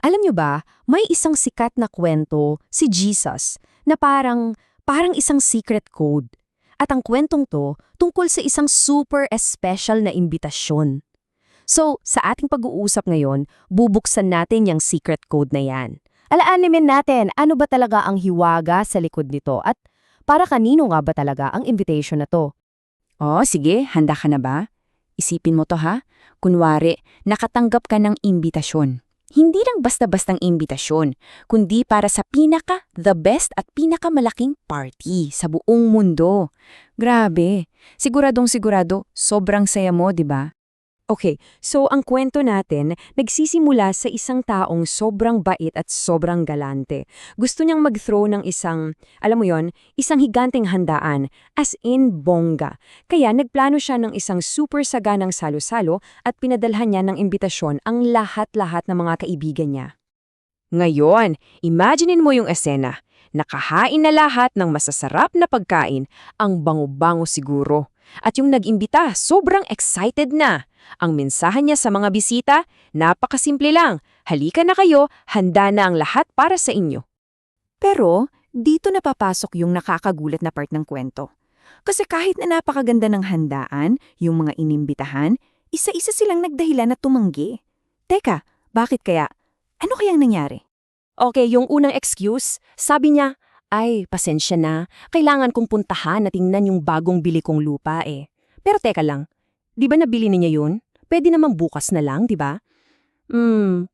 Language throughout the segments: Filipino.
Alam nyo ba, may isang sikat na kwento, si Jesus, na parang isang secret code. At ang kwentong to tungkol sa isang super special na imbitasyon. So, sa ating pag-uusap ngayon, bubuksan natin yung secret code na yan. Alaalamin natin ano ba talaga ang hiwaga sa likod nito at para kanino nga ba talaga ang invitation na to. Oh, sige, handa ka na ba? Isipin mo to ha. Kunwari, nakatanggap ka ng imbitasyon. Hindi lang basta-bastang imbitasyon, kundi para sa the best at pinakamalaking party sa buong mundo. Grabe. Siguradong sigurado, sobrang saya mo, di ba? Okay, so ang kwento natin nagsisimula sa isang taong sobrang bait at sobrang galante. Gusto niyang mag-throw ng alam mo yon, isang higanteng handaan, as in bongga. Kaya nagplano siya ng isang super saganang salo-salo at pinadalhan niya ng imbitasyon ang lahat-lahat ng mga kaibigan niya. Ngayon, imaginein mo yung esena. Nakahain na lahat ng masasarap na pagkain, ang bango-bango siguro. At yung nag-imbita, sobrang excited na. Ang mensahe niya sa mga bisita, napakasimple lang. Halika na kayo, handa na ang lahat para sa inyo. Pero, dito napapasok yung nakakagulat na part ng kwento. Kasi kahit na napakaganda ng handaan, yung mga inimbitahan, isa-isa silang nagdahilan na tumanggi. Teka, bakit kaya? Ano kayang nangyari? Okay, yung unang excuse, sabi niya, ay, pasensya na. Kailangan kong puntahan na tingnan yung bagong bili kong lupa eh. Pero teka lang, di ba nabili niya yun? Pwede namang bukas na lang, di ba?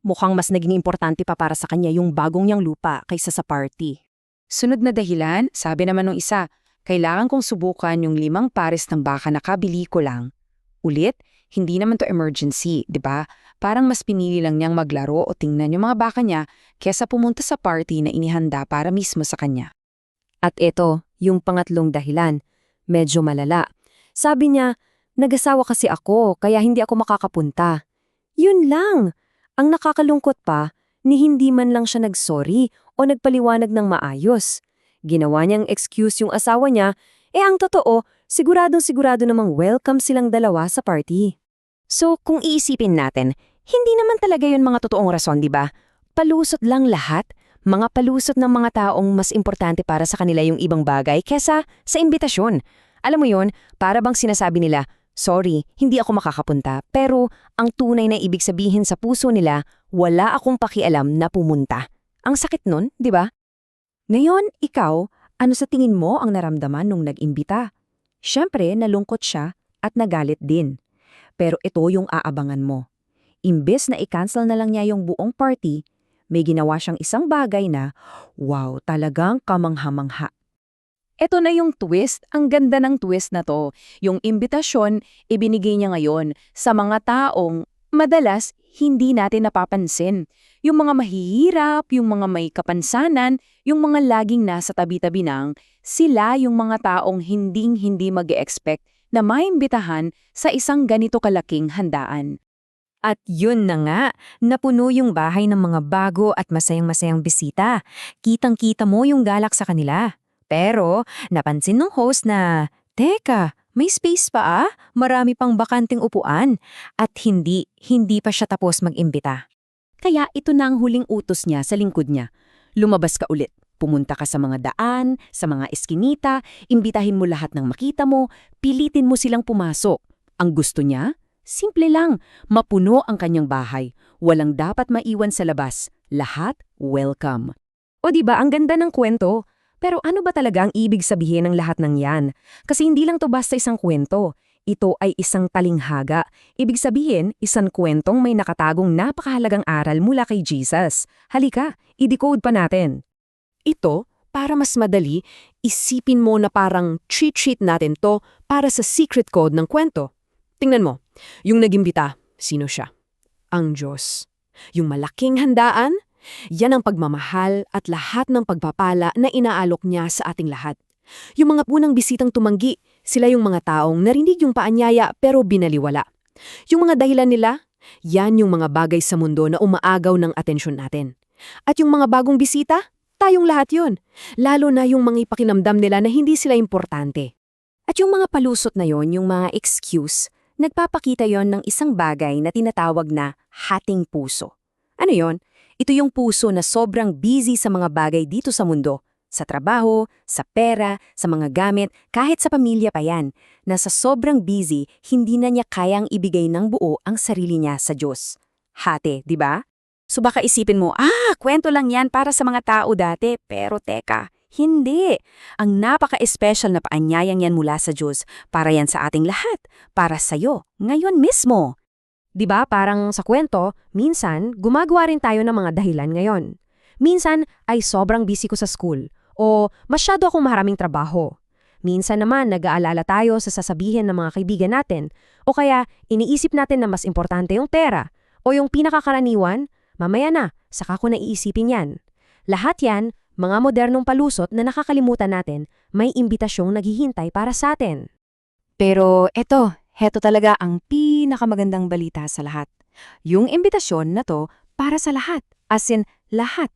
Mukhang mas naging importante pa para sa kanya yung bagong niyang lupa kaysa sa party. Sunod na dahilan, sabi naman ng isa, kailangan kong subukan yung 5 pares ng baka na kabili ko lang. Ulit, hindi naman to emergency, di ba? Parang mas pinili lang niyang maglaro o tingnan yung mga baka niya kesa pumunta sa party na inihanda para mismo sa kanya. At ito, yung pangatlong dahilan, medyo malala. Sabi niya, nag-asawa kasi ako kaya hindi ako makakapunta. Yun lang. Ang nakakalungkot pa, ni hindi man lang siya nag-sorry o nagpaliwanag ng maayos. Ginawa niyang excuse yung asawa niya, ang totoo, siguradong-sigurado namang welcome silang dalawa sa party. So, kung iisipin natin, hindi naman talaga yun mga totoong rason, di ba? Palusot lang lahat, mga palusot ng mga taong mas importante para sa kanila yung ibang bagay kesa sa imbitasyon. Alam mo yun, para bang sinasabi nila, sorry, hindi ako makakapunta, pero ang tunay na ibig sabihin sa puso nila, wala akong pakialam na pumunta. Ang sakit nun, di ba? Ngayon, ikaw, ano sa tingin mo ang naramdaman nung nag-imbita? Siyempre, nalungkot siya at nagalit din. Pero ito yung aabangan mo. Imbes na i-cancel na lang niya yung buong party, may ginawa siyang isang bagay na, wow, talagang kamangha-mangha. Ito na yung twist, ang ganda ng twist na to. Yung imbitasyon, ibinigay niya ngayon sa mga taong madalas hindi natin napapansin. Yung mga mahihirap, yung mga may kapansanan, yung mga laging nasa tabi-tabi ng, sila yung mga taong hinding-hindi mag-e-expect na maimbitahan sa isang ganito kalaking handaan. At yun na nga, napuno yung bahay ng mga bago at masayang-masayang bisita. Kitang-kita mo yung galak sa kanila. Pero, napansin ng host na, teka, may space pa ah? Marami pang bakanting upuan. At hindi pa siya tapos mag-imbita. Kaya ito na ang huling utos niya sa lingkod niya. Lumabas ka ulit. Pumunta ka sa mga daan, sa mga eskinita, imbitahin mo lahat ng makita mo, pilitin mo silang pumasok. Ang gusto niya? Simple lang, mapuno ang kanyang bahay. Walang dapat maiwan sa labas. Lahat welcome. O diba, ang ganda ng kwento? Pero ano ba talaga ang ibig sabihin ng lahat ng yan? Kasi hindi lang to basta isang kwento. Ito ay isang talinghaga. Ibig sabihin, isang kwentong may nakatagong napakahalagang aral mula kay Jesus. Halika, i-decode pa natin. Ito, para mas madali, isipin mo na parang cheat sheet natin to para sa secret code ng kwento. Tingnan mo, yung nagimbita, sino siya? Ang Diyos. Yung malaking handaan, yan ang pagmamahal at lahat ng pagpapala na inaalok niya sa ating lahat. Yung mga punang bisitang tumanggi, sila yung mga taong narinig yung paanyaya pero binaliwala. Yung mga dahilan nila, yan yung mga bagay sa mundo na umaagaw ng atensyon natin. At yung mga bagong bisita, tayong lahat yun. Lalo na yung mga ipakinamdam nila na hindi sila importante. At yung mga palusot na yon, yung mga excuse, nagpapakita yon ng isang bagay na tinatawag na hating puso. Ano yon? Ito yung puso na sobrang busy sa mga bagay dito sa mundo. Sa trabaho, sa pera, sa mga gamit, kahit sa pamilya pa yan. Na sa sobrang busy, hindi na niya kayang ibigay ng buo ang sarili niya sa Diyos. Hati, di ba? So baka isipin mo, kwento lang yan para sa mga tao dati. Pero teka, hindi. Ang napaka-espesyal na paanyayang yan mula sa Diyos para yan sa ating lahat. Para sa'yo, ngayon mismo. 'Di ba parang sa kwento, minsan gumagawa rin tayo ng mga dahilan ngayon. Minsan ay sobrang busy ko sa school o masyado akong maraming trabaho. Minsan naman nag-aalala tayo sa sasabihin ng mga kaibigan natin o kaya iniisip natin na mas importante yung pera o yung pinakakaraniwan, mamaya na, saka ko naiisipin yan. Lahat yan, mga modernong palusot na nakakalimutan natin, may imbitasyong naghihintay para sa atin. Pero heto talaga ang pinakamagandang balita sa lahat. Yung imbitasyon na to para sa lahat, as in lahat.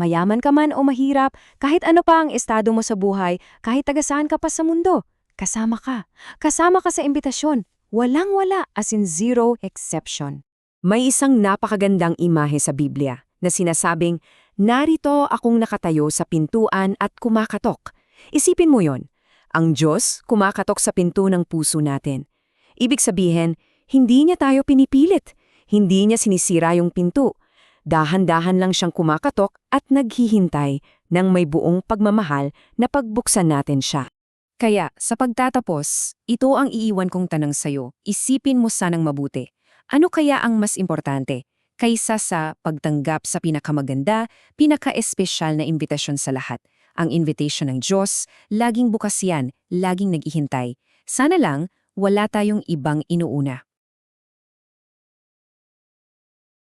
Mayaman ka man o mahirap, kahit ano pa ang estado mo sa buhay, kahit tagasaan ka pa sa mundo, kasama ka. Kasama ka sa imbitasyon. Walang-wala, as in zero exception. May isang napakagandang imahe sa Biblia na sinasabing, narito akong nakatayo sa pintuan at kumakatok. Isipin mo yon. Ang Diyos kumakatok sa pinto ng puso natin. Ibig sabihin, hindi niya tayo pinipilit. Hindi niya sinisira yung pinto. Dahan-dahan lang siyang kumakatok at naghihintay ng may buong pagmamahal na pagbuksan natin siya. Kaya, sa pagtatapos, ito ang iiwan kong tanong sa'yo. Isipin mo sanang mabuti. Ano kaya ang mas importante kaysa sa pagtanggap sa pinakamaganda, pinaka-espesyal na imbitasyon sa lahat? Ang invitation ng Diyos, laging bukas yan, laging naghihintay. Sana lang, wala tayong ibang inuuna.